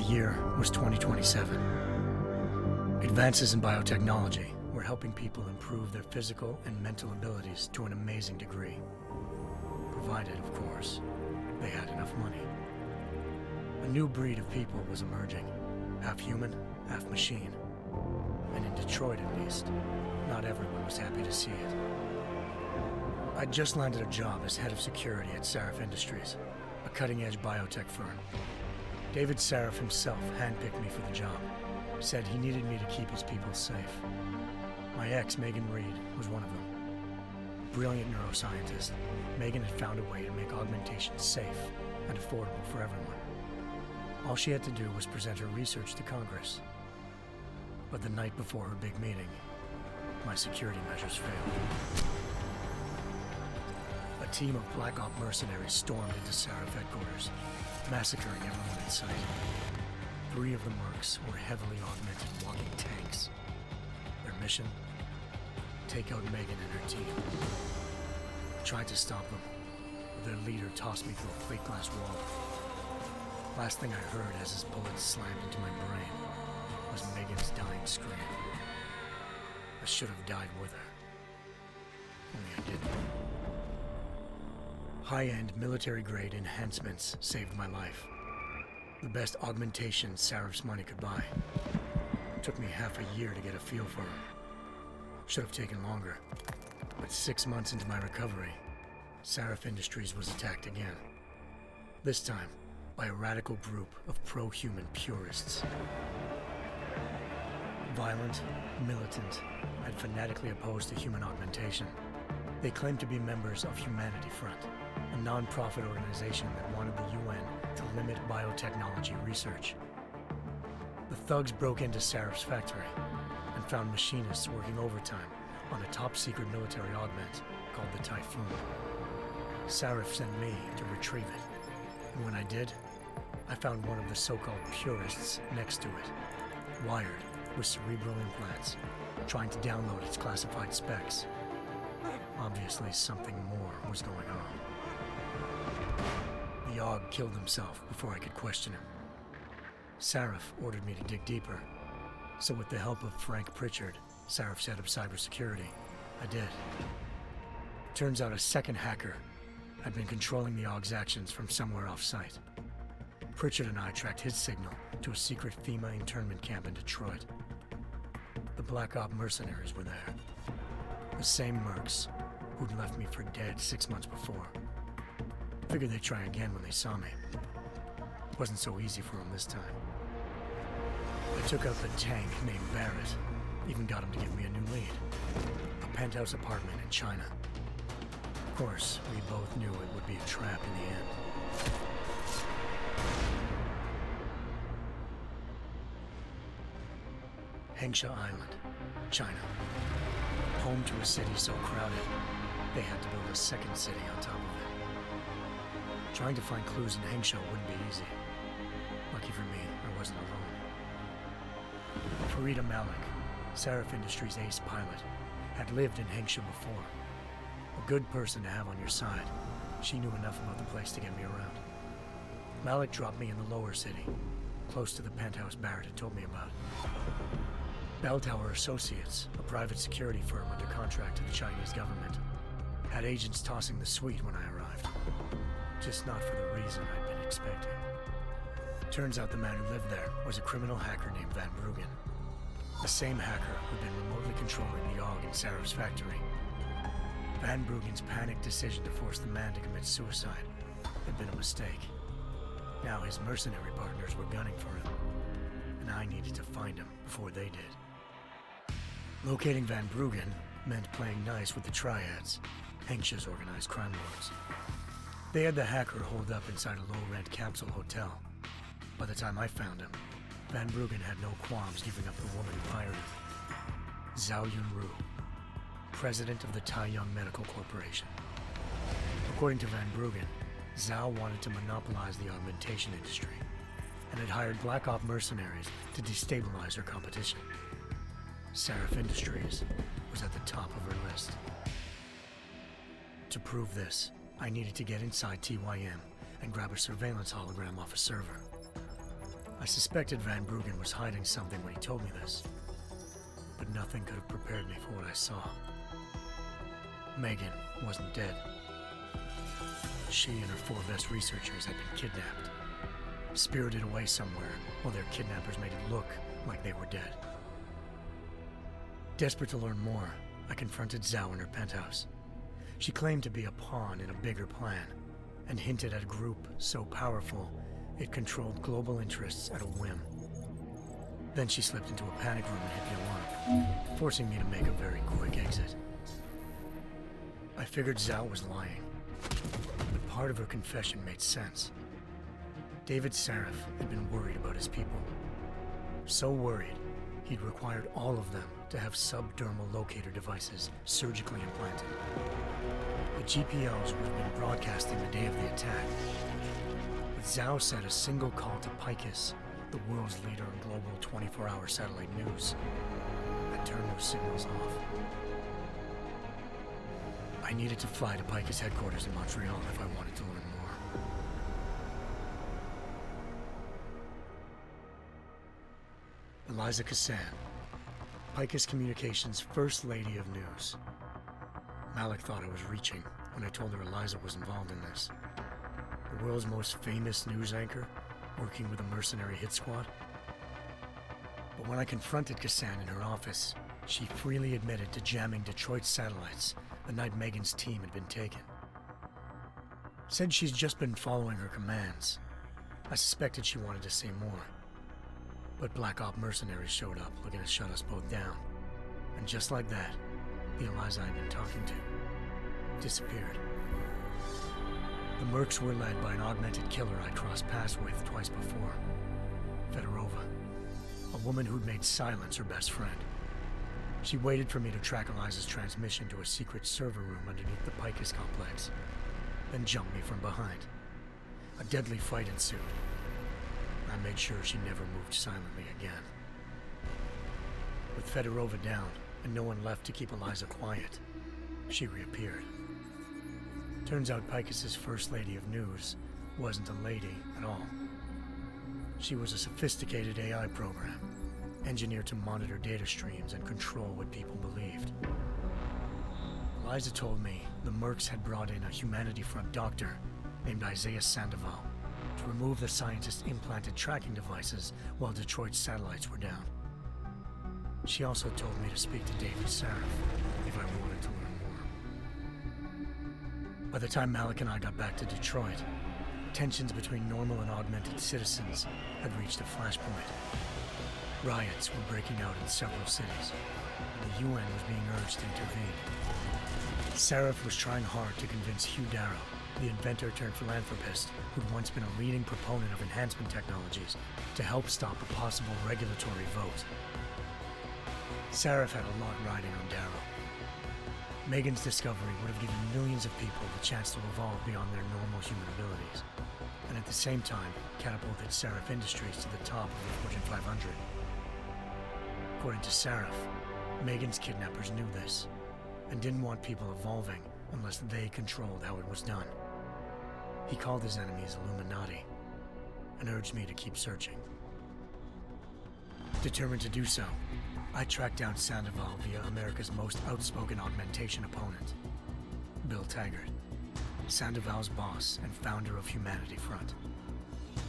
The year was 2027. Advances in biotechnology were helping people improve their physical and mental abilities to an amazing degree. Provided, of course, they had enough money. A new breed of people was emerging, half human, half machine. And in Detroit, at least, not everyone was happy to see it. I'd just landed a job as head of security at Sarif Industries, a cutting-edge biotech firm. David Sarif himself handpicked me for the job, said he needed me to keep his people safe. My ex, Megan Reed, was one of them. Brilliant neuroscientist, Megan had found a way to make augmentations safe and affordable for everyone. All she had to do was present her research to Congress. But the night before her big meeting, my security measures failed. A team of Black Op mercenaries stormed into Sarif headquarters, massacring everyone in sight. 3 of the mercs were heavily augmented walking tanks. Their mission? Take out Megan and her team. I tried to stop them, but their leader tossed me through a plate glass wall. Last thing I heard as his bullets slammed into my brain was Megan's dying scream. I should have died with her. Only I didn't. High-end military-grade enhancements saved my life. The best augmentation Sarif's money could buy. It took me half a year to get a feel for her. Should have taken longer. But 6 months into my recovery, Sarif Industries was attacked again. This time, by a radical group of pro-human purists. Violent, militant, and fanatically opposed to human augmentation. They claimed to be members of Humanity Front, a non-profit organization that wanted the UN to limit biotechnology research. The thugs broke into Sarif's factory and found machinists working overtime on a top-secret military augment called the Typhoon. Sarif sent me to retrieve it, and when I did, I found one of the so-called purists next to it, wired with cerebral implants, trying to download its classified specs. Obviously, something more was going on. The Aug killed himself before I could question him. Sarif ordered me to dig deeper, so with the help of Frank Pritchard, Sarif's head of cybersecurity, I did. Turns out a second hacker had been controlling the Aug's actions from somewhere off-site. Pritchard and I tracked his signal to a secret FEMA internment camp in Detroit. The Black Op mercenaries were there. The same mercs who'd left me for dead 6 months before. Figured they'd try again when they saw me. It wasn't so easy for them this time. I took out the tank named Barrett, even got him to give me a new lead. A penthouse apartment in China. Of course, we both knew it would be a trap in the end. Hengsha Island, China. Home to a city so crowded, they had to build a second city on top of it. Trying to find clues in Hengsha wouldn't be easy. Lucky for me, I wasn't alone. Farida Malik, Sarif Industries' ace pilot, had lived in Hengsha before. A good person to have on your side. She knew enough about the place to get me around. Malik dropped me in the lower city, close to the penthouse Barrett had told me about. Bell Tower Associates, a private security firm under contract to the Chinese government, had agents tossing the suite when I arrived. Just not for the reason I'd been expecting. Turns out the man who lived there was a criminal hacker named Van Bruggen. The same hacker who'd been remotely controlling the Aug in Sarif's factory. Van Bruggen's panicked decision to force the man to commit suicide had been a mistake. Now his mercenary partners were gunning for him, and I needed to find him before they did. Locating Van Bruggen meant playing nice with the Triads, Hengsha's organized crime lords. They had the hacker holed up inside a low-rent capsule hotel. By the time I found him, Van Bruggen had no qualms giving up the woman who hired him. Zhao Yunru, president of the Taiyang Medical Corporation. According to Van Bruggen, Zhao wanted to monopolize the augmentation industry and had hired Black Op mercenaries to destabilize her competition. Sarif Industries was at the top of her list. To prove this, I needed to get inside TYM and grab a surveillance hologram off a server. I suspected Van Bruggen was hiding something when he told me this, but nothing could have prepared me for what I saw. Megan wasn't dead. She and her 4 best researchers had been kidnapped, spirited away somewhere while their kidnappers made it look like they were dead. Desperate to learn more, I confronted Zhao in her penthouse. She claimed to be a pawn in a bigger plan, and hinted at a group so powerful it controlled global interests at a whim. Then she slipped into a panic room and hit the alarm, forcing me to make a very quick exit. I figured Zhao was lying, but part of her confession made sense. David Sarif had been worried about his people. So worried, he'd required all of them to have subdermal locator devices surgically implanted. The GPLs would have been broadcasting the day of the attack. But Zhao said a single call to Pacifist, the world's leader in global 24-hour satellite news, had turned those signals off. I needed to fly to Pacifist headquarters in Montreal if I wanted to learn more. Eliza Cassan, Pacifist Communications' First Lady of News. Malik thought I was reaching when I told her Eliza was involved in this. The world's most famous news anchor, working with a mercenary hit squad. But when I confronted Cassan in her office, she freely admitted to jamming Detroit's satellites the night Megan's team had been taken. Said she's just been following her commands. I suspected she wanted to say more. But Black Op mercenaries showed up looking to shut us both down. And just like that, the Eliza I'd been talking to disappeared. The mercs were led by an augmented killer I'd crossed paths with twice before, Fedorova, a woman who'd made silence her best friend. She waited for me to track Eliza's transmission to a secret server room underneath the Picus complex, then jumped me from behind. A deadly fight ensued. I made sure she never moved silently again. With Fedorova down and no one left to keep Eliza quiet, she reappeared. Turns out Picus's First Lady of News wasn't a lady at all. She was a sophisticated AI program, engineered to monitor data streams and control what people believed. Eliza told me the mercs had brought in a Humanity Front doctor named Isaiah Sandoval to remove the scientist's implanted tracking devices while Detroit's satellites were down. She also told me to speak to David Sarif if I wanted to learn more. By the time Malik and I got back to Detroit, tensions between normal and augmented citizens had reached a flashpoint. Riots were breaking out in several cities, and the UN was being urged to intervene. Sarif was trying hard to convince Hugh Darrow, the inventor turned philanthropist who'd once been a leading proponent of enhancement technologies, to help stop a possible regulatory vote. Sarif had a lot riding on Darrow. Megan's discovery would have given millions of people the chance to evolve beyond their normal human abilities, and at the same time catapulted Sarif Industries to the top of the Fortune 500. According to Sarif, Megan's kidnappers knew this, and didn't want people evolving unless they controlled how it was done. He called his enemies Illuminati, and urged me to keep searching. Determined to do so, I tracked down Sandoval via America's most outspoken augmentation opponent, Bill Taggart, Sandoval's boss and founder of Humanity Front.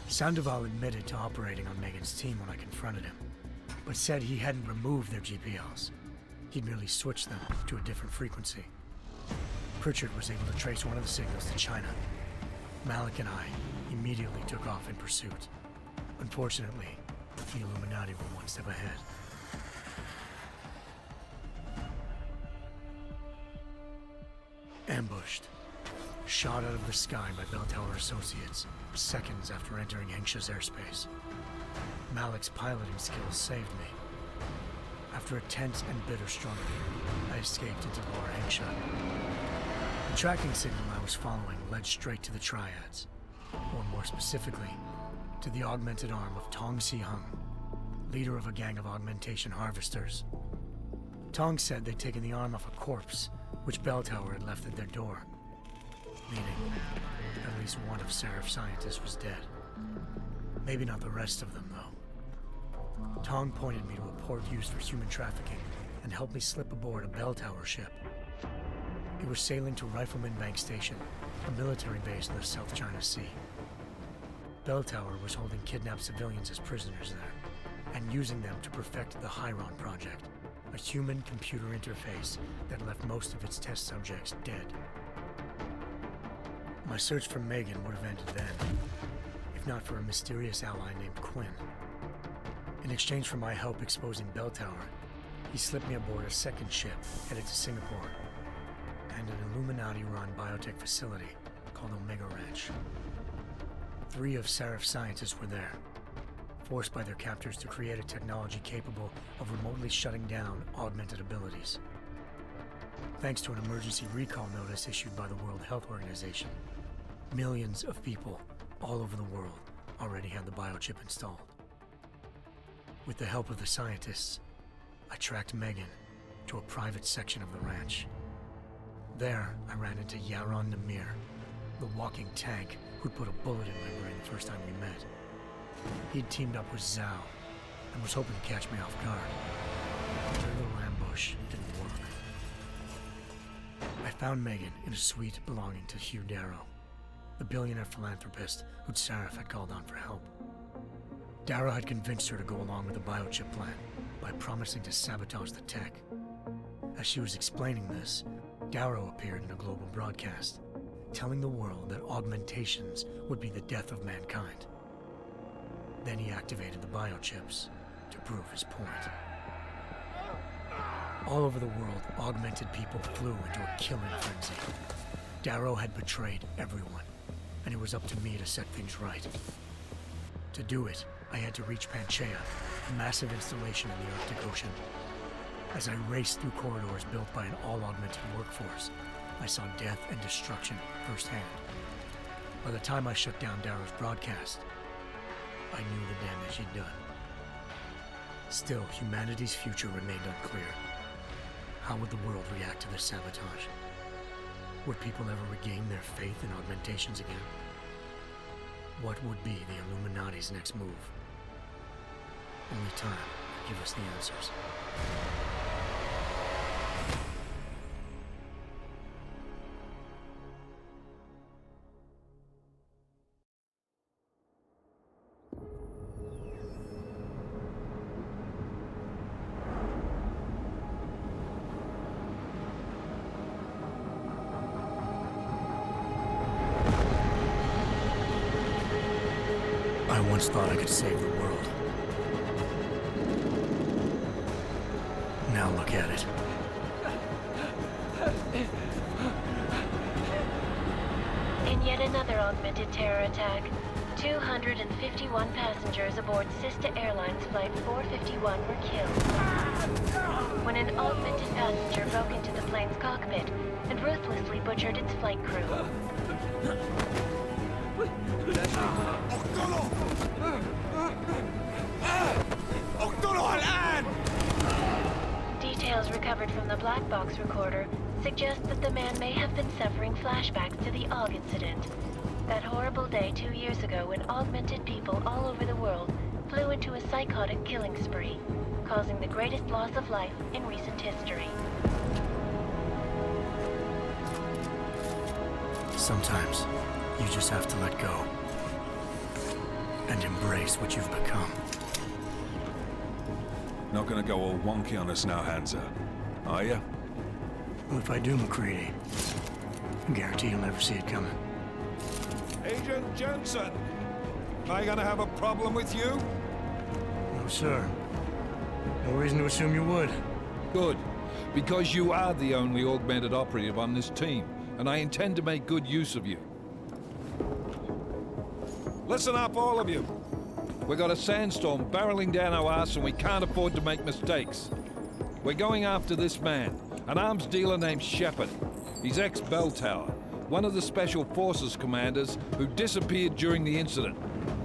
Sandoval admitted to operating on Megan's team when I confronted him, but said he hadn't removed their GPLs. He'd merely switched them to a different frequency. Pritchard was able to trace one of the signals to China. Malik and I immediately took off in pursuit. Unfortunately, the Illuminati were one step ahead. Ambushed. Shot out of the sky by Bell Tower Associates, seconds after entering Hengsha's airspace. Malik's piloting skills saved me. After a tense and bitter struggle, I escaped into Lower Hengsha. The tracking signal I was following led straight to the Triads, or more specifically, to the augmented arm of Tong Si-hung, leader of a gang of augmentation harvesters. Tong said they'd taken the arm off a corpse, which Bell Tower had left at their door, meaning at least one of Sarif's scientists was dead. Maybe not the rest of them, though. Tong pointed me to a port used for human trafficking and helped me slip aboard a bell tower ship. It was sailing to Rifleman Bank Station, a military base in the South China Sea. Bell Tower was holding kidnapped civilians as prisoners there, and using them to perfect the Hyron Project, a human-computer interface that left most of its test subjects dead. My search for Megan would have ended then, if not for a mysterious ally named Quinn. In exchange for my help exposing Bell Tower, he slipped me aboard a second ship headed to Singapore, and an Illuminati-run biotech facility called Omega Ranch. 3 of Serif's scientists were there, forced by their captors to create a technology capable of remotely shutting down augmented abilities. Thanks to an emergency recall notice issued by the World Health Organization, millions of people all over the world already had the biochip installed. With the help of the scientists, I tracked Megan to a private section of the ranch. There, I ran into Yaron Namir, the walking tank who'd put a bullet in my brain the first time we met. He'd teamed up with Zhao and was hoping to catch me off guard. Their little ambush didn't work. I found Megan in a suite belonging to Hugh Darrow, the billionaire philanthropist who'd Sarif had called on for help. Darrow had convinced her to go along with the biochip plan by promising to sabotage the tech. As she was explaining this, Darrow appeared in a global broadcast, telling the world that augmentations would be the death of mankind. Then he activated the biochips to prove his point. All over the world, augmented people flew into a killing frenzy. Darrow had betrayed everyone, and it was up to me to set things right. To do it, I had to reach Panchaea, a massive installation in the Arctic Ocean. As I raced through corridors built by an all-augmented workforce, I saw death and destruction firsthand. By the time I shut down Darrow's broadcast, I knew the damage he'd done. Still, humanity's future remained unclear. How would the world react to this sabotage? Would people ever regain their faith in augmentations again? What would be the Illuminati's next move? Only time will give us the answers. I once thought I could save the world. Now look at it. In yet another augmented terror attack, 251 passengers aboard Sister Airlines Flight 451 were killed when an augmented passenger broke into the plane's cockpit and ruthlessly butchered its flight crew. Details recovered from the black box recorder suggest that the man may have been suffering flashbacks to the AUG incident. That horrible day 2 years ago when augmented people all over the world flew into a psychotic killing spree, causing the greatest loss of life in recent history. Sometimes, you just have to let go. And embrace what you've become. Not gonna go all wonky on us now, Hansa, are ya? Well, if I do, McCready, I guarantee you'll never see it coming. Agent Jensen! Am I gonna have a problem with you? No, sir. No reason to assume you would. Good. Because you are the only augmented operative on this team, and I intend to make good use of you. Listen up, all of you. We got a sandstorm barreling down our ass and we can't afford to make mistakes. We're going after this man, an arms dealer named Shepard. He's ex-Bell Tower, one of the Special Forces commanders who disappeared during the incident.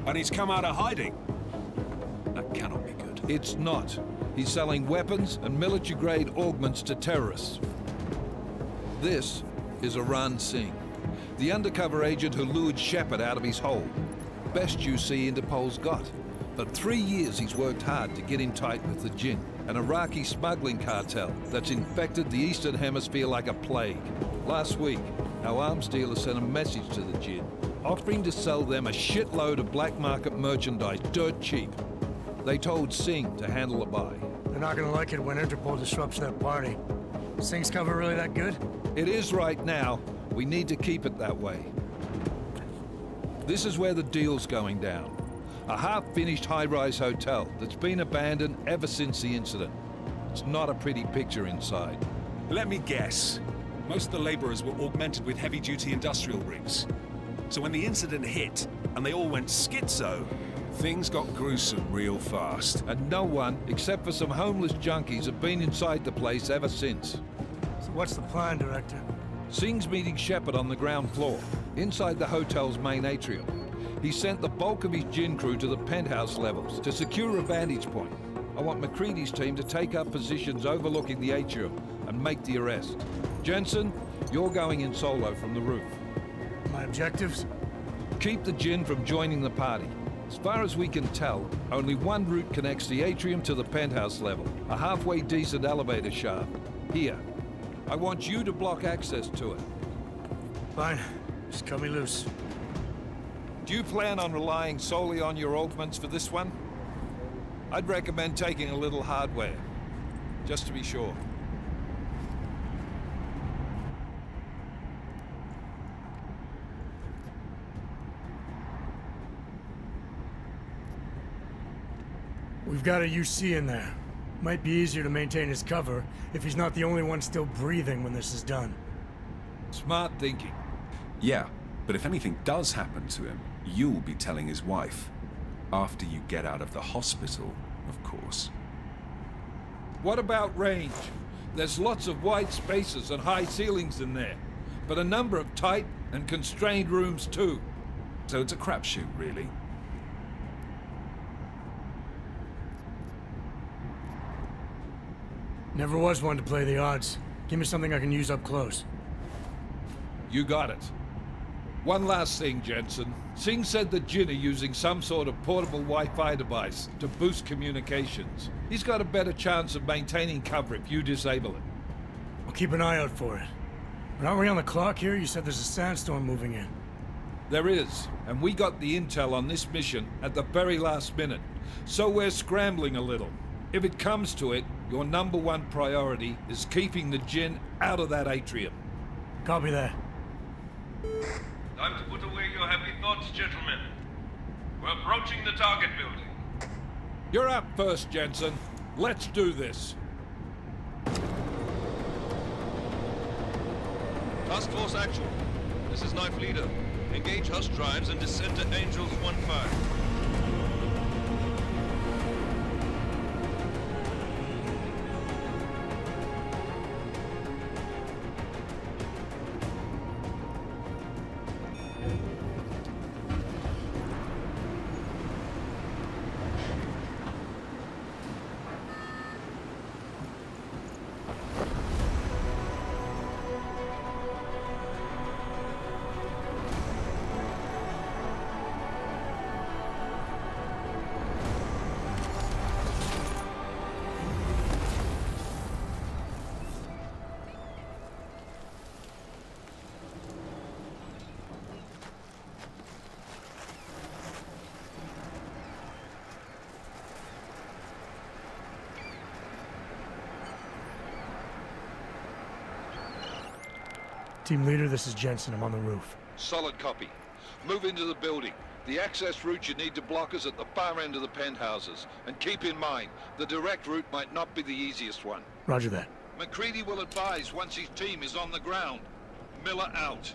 And he's come out of hiding? That cannot be good. It's not. He's selling weapons and military-grade augments to terrorists. This is Aran Singh, the undercover agent who lured Shepard out of his hole. best UC Interpol's got. For 3 years he's worked hard to get in tight with the Jinn, an Iraqi smuggling cartel that's infected the Eastern Hemisphere like a plague. Last week, our arms dealer sent a message to the Jinn, offering to sell them a shitload of black market merchandise dirt cheap. They told Singh to handle the buy. They're not gonna like it when Interpol disrupts their party. Singh's cover really that good? It is right now. We need to keep it that way. This is where the deal's going down. A half-finished high-rise hotel that's been abandoned ever since the incident. It's not a pretty picture inside. Let me guess. Most of the laborers were augmented with heavy-duty industrial rigs. So when the incident hit, and they all went schizo, things got gruesome real fast. And no one, except for some homeless junkies, have been inside the place ever since. So what's the plan, Director? Singh's meeting Shepard on the ground floor, inside the hotel's main atrium. He sent the bulk of his Jinn crew to the penthouse levels to secure a vantage point. I want McCready's team to take up positions overlooking the atrium and make the arrest. Jensen, you're going in solo from the roof. My objectives? Keep the Jinn from joining the party. As far as we can tell, only one route connects the atrium to the penthouse level, a halfway decent elevator shaft. Here. I want you to block access to it. Fine. Just cut me loose. Do you plan on relying solely on your augments for this one? I'd recommend taking a little hardware, just to be sure. We've got a UC in there. Might be easier to maintain his cover if he's not the only one still breathing when this is done. Smart thinking. Yeah, but if anything does happen to him, you'll be telling his wife. After you get out of the hospital, of course. What about range? There's lots of wide spaces and high ceilings in there, but a number of tight and constrained rooms too. So it's a crapshoot, really. Never was one to play the odds. Give me something I can use up close. You got it. One last thing, Jensen. Singh said the Jinn are using some sort of portable Wi-Fi device to boost communications. He's got a better chance of maintaining cover if you disable it. I'll keep an eye out for it. But aren't we on the clock here? You said there's a sandstorm moving in. There is, and we got the intel on this mission at the very last minute, so we're scrambling a little. If it comes to it, your number one priority is keeping the Jinn out of that atrium. Copy that. Time to put away your happy thoughts, gentlemen. We're approaching the target building. You're up first, Jensen. Let's do this. Task Force Actual. This is Knife Leader. Engage Hush drives and descend to Angels 1-5. Team leader, this is Jensen. I'm on the roof. Solid copy. Move into the building. The access route you need to block is at the far end of the penthouses. And keep in mind, the direct route might not be the easiest one. Roger that. McCready will advise once his team is on the ground. Miller out.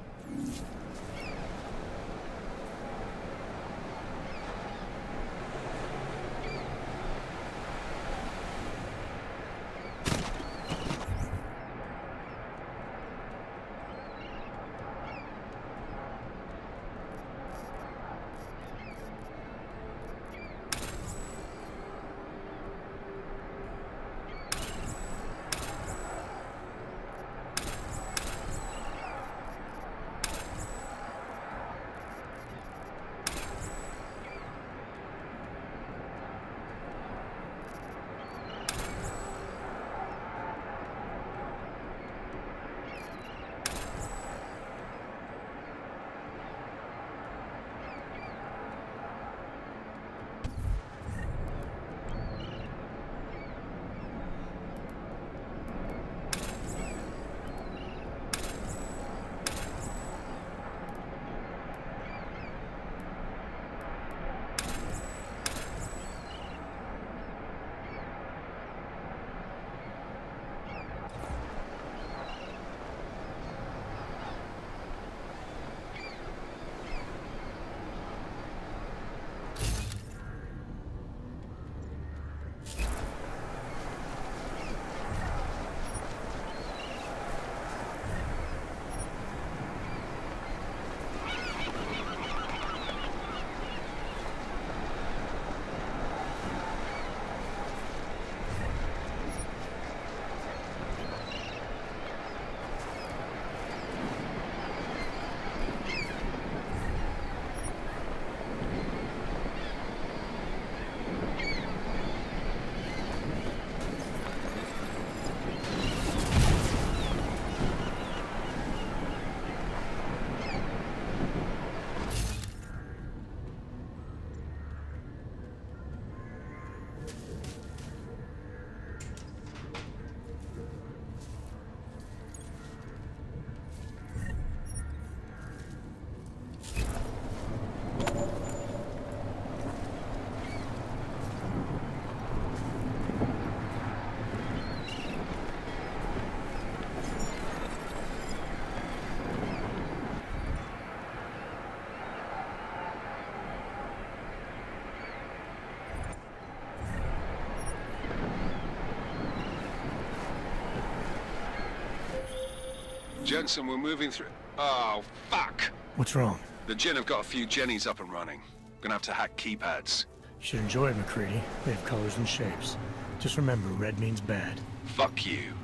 Jensen, we're moving through... Oh, fuck! What's wrong? The Jinn have got a few Jennies up and running. Gonna have to hack keypads. You should enjoy it, McCready. They have colors and shapes. Just remember, red means bad. Fuck you.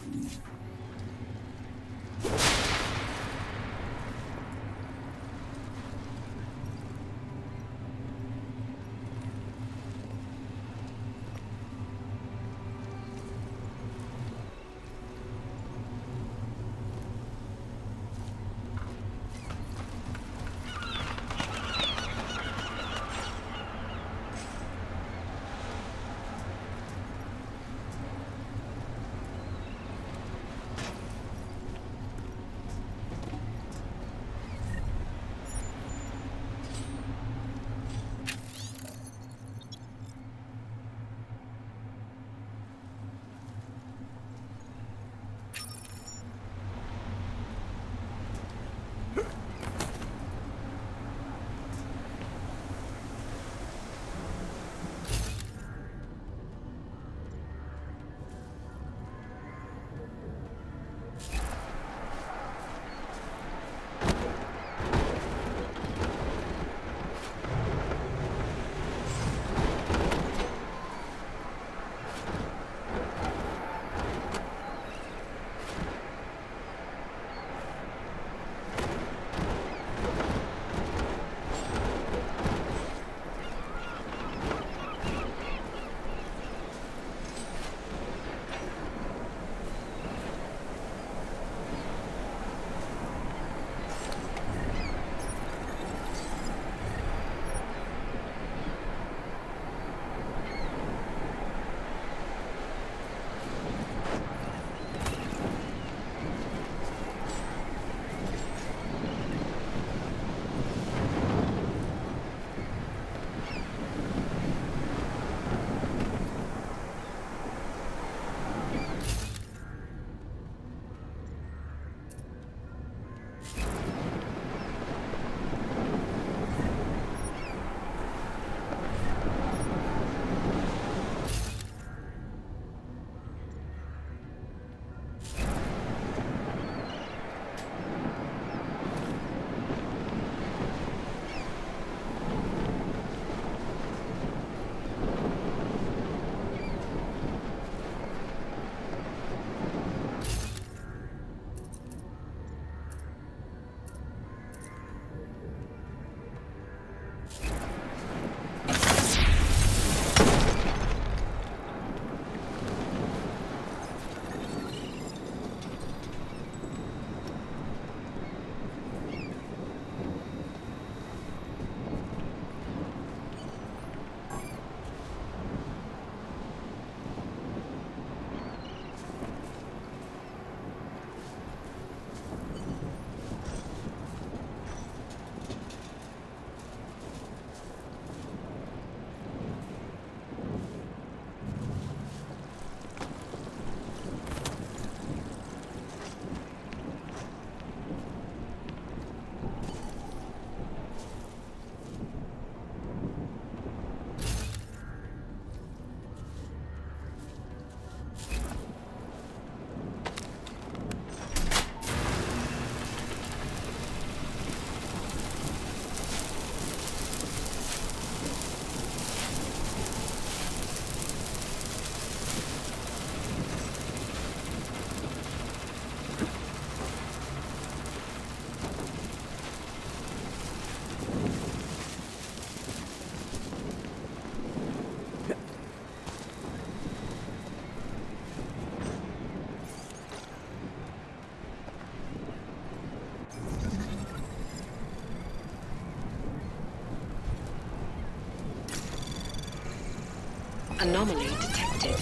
Anomaly detected.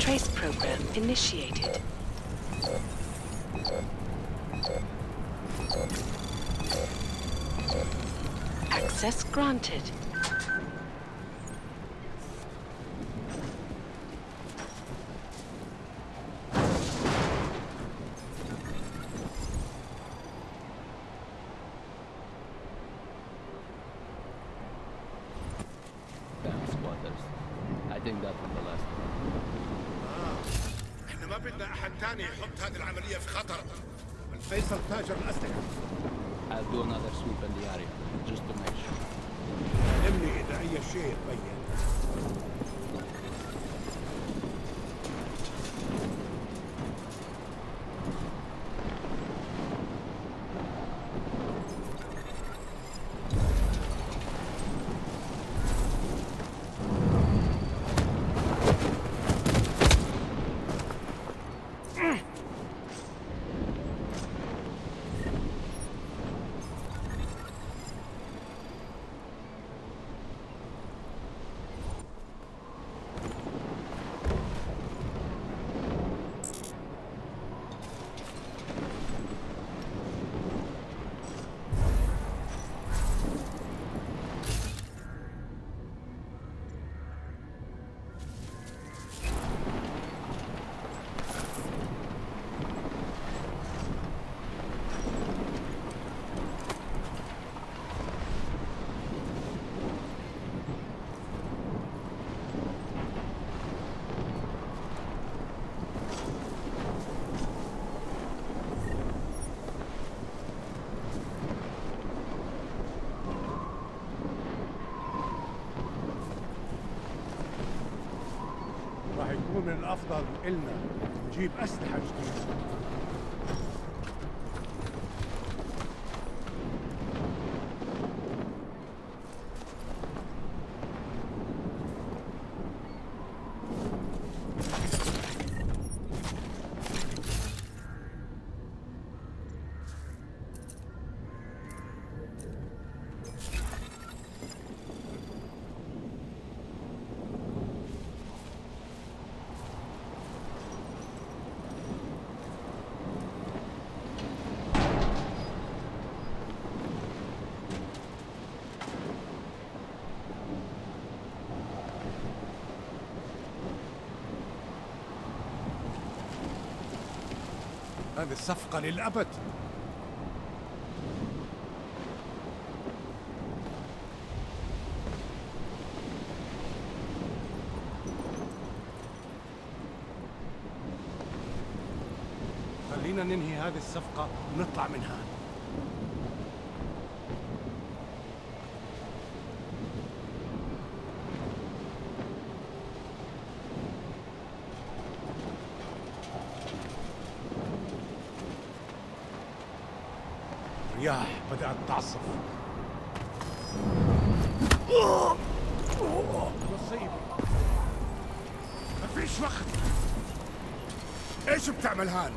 Trace program initiated. Access granted. فيصل تاجر الأسلحة. I'll do another sweep in the area, just to make sure. علمني إذا أي شيء تبين. راح يكون من الأفضل إلنا نجيب أسلحة جديدة. هذه الصفقة للأبد. خلينا ننهي هذه الصفقة ونطلع من هون. الرياح بدأت تعصف. مصيبة. ما فيش وقت. ايش بتعمل هان؟